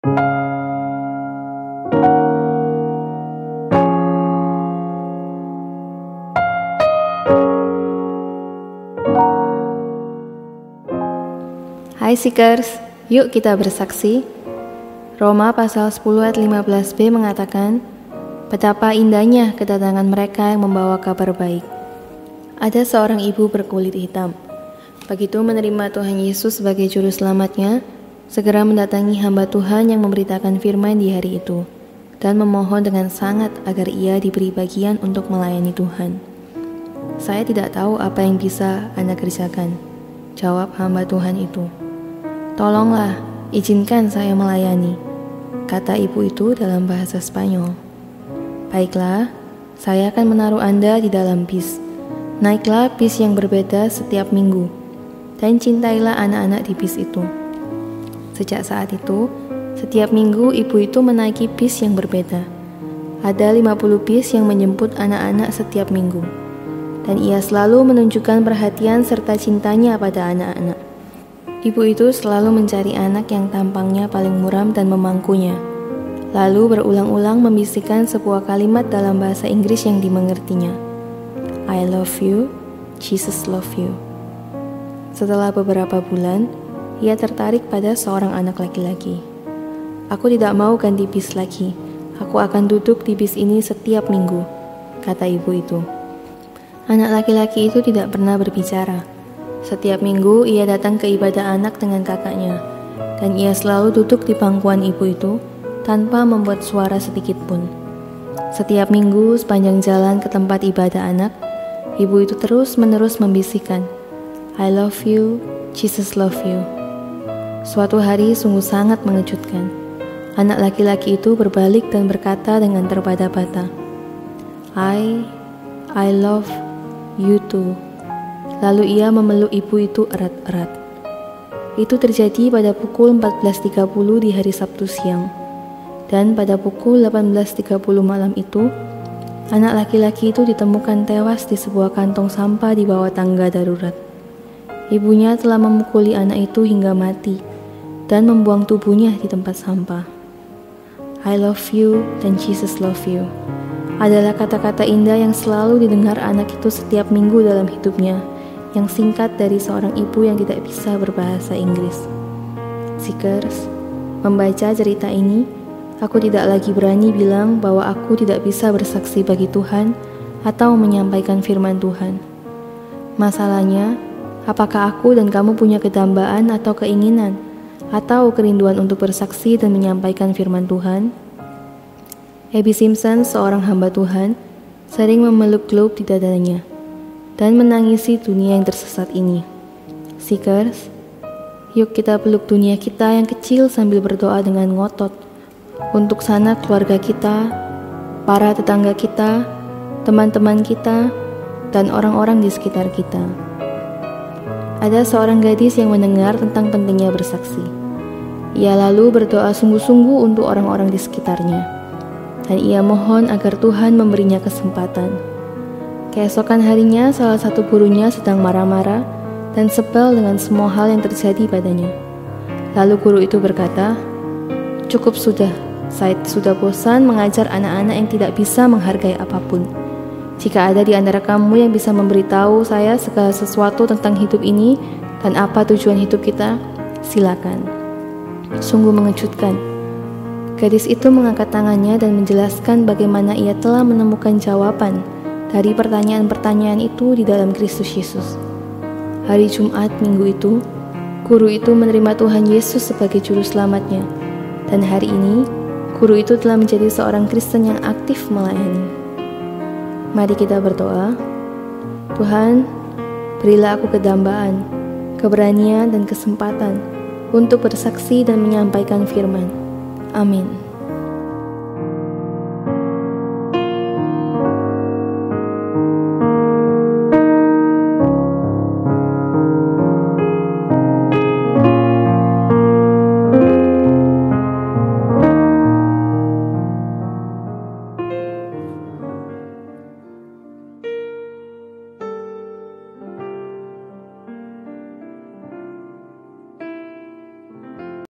Hai Seekers, yuk kita bersaksi. Roma pasal 10 ayat 15b mengatakan, betapa indahnya kedatangan mereka yang membawa kabar baik. Ada seorang ibu berkulit hitam. Begitu menerima Tuhan Yesus sebagai juru selamatnya, segera mendatangi hamba Tuhan yang memberitakan firman di hari itu, dan memohon dengan sangat agar ia diberi bagian untuk melayani Tuhan. Saya tidak tahu apa yang bisa Anda kerjakan, jawab hamba Tuhan itu. Tolonglah, izinkan saya melayani, kata ibu itu dalam bahasa Spanyol. Baiklah, saya akan menaruh Anda di dalam bis. Naiklah bis yang berbeda setiap minggu, dan cintailah anak-anak di bis itu. Sejak saat itu, setiap minggu ibu itu menaiki bis yang berbeda. Ada 50 bis yang menjemput anak-anak setiap minggu, dan ia selalu menunjukkan perhatian serta cintanya pada anak-anak. Ibu itu selalu mencari anak yang tampangnya paling muram dan memangkunya, lalu berulang-ulang membisikkan sebuah kalimat dalam bahasa Inggris yang dimengertinya. I love you, Jesus love you. Setelah beberapa bulan, ia tertarik pada seorang anak laki-laki. Aku tidak mau ganti bis lagi, aku akan duduk di bis ini setiap minggu, kata ibu itu. Anak laki-laki itu tidak pernah berbicara. Setiap minggu ia datang ke ibadah anak dengan kakaknya, dan ia selalu duduk di pangkuan ibu itu tanpa membuat suara sedikit pun. Setiap minggu sepanjang jalan ke tempat ibadah anak, ibu itu terus-menerus membisikkan, I love you, Jesus love you. Suatu hari sungguh sangat mengejutkan. Anak laki-laki itu berbalik dan berkata dengan terbata-bata, I love you too. Lalu ia memeluk ibu itu erat-erat. Itu terjadi pada pukul 14.30 di hari Sabtu siang. Dan pada pukul 18.30 malam itu, anak laki-laki itu ditemukan tewas di sebuah kantong sampah di bawah tangga darurat. Ibunya telah memukuli anak itu hingga mati dan membuang tubuhnya di tempat sampah. I love you dan Jesus love you adalah kata-kata indah yang selalu didengar anak itu setiap minggu dalam hidupnya, yang singkat dari seorang ibu yang tidak bisa berbahasa Inggris. Seekers, membaca cerita ini, aku tidak lagi berani bilang bahwa aku tidak bisa bersaksi bagi Tuhan atau menyampaikan firman Tuhan. Masalahnya, apakah aku dan kamu punya kedambaan atau keinginan atau kerinduan untuk bersaksi dan menyampaikan firman Tuhan? Abby Simpson, seorang hamba Tuhan, sering memeluk globe di dadanya dan menangisi dunia yang tersesat ini. Seekers, yuk kita peluk dunia kita yang kecil sambil berdoa dengan ngotot untuk sanak keluarga kita, para tetangga kita, teman-teman kita, dan orang-orang di sekitar kita. Ada seorang gadis yang mendengar tentang pentingnya bersaksi. Ia lalu berdoa sungguh-sungguh untuk orang-orang di sekitarnya, dan ia mohon agar Tuhan memberinya kesempatan. Keesokan harinya, salah satu gurunya sedang marah-marah dan sebel dengan semua hal yang terjadi padanya. Lalu guru itu berkata, cukup sudah, saya sudah bosan mengajar anak-anak yang tidak bisa menghargai apapun. Jika ada di antara kamu yang bisa memberitahu saya segala sesuatu tentang hidup ini dan apa tujuan hidup kita, silakan. Sungguh mengejutkan. Gadis itu mengangkat tangannya dan menjelaskan bagaimana ia telah menemukan jawaban dari pertanyaan-pertanyaan itu di dalam Kristus Yesus. Hari Jumat minggu itu, guru itu menerima Tuhan Yesus sebagai juru selamatnya, dan hari ini, guru itu telah menjadi seorang Kristen yang aktif melayani. Mari kita berdoa. Tuhan, berilah aku kedambaan, keberanian dan kesempatan untuk bersaksi dan menyampaikan firman. Amin.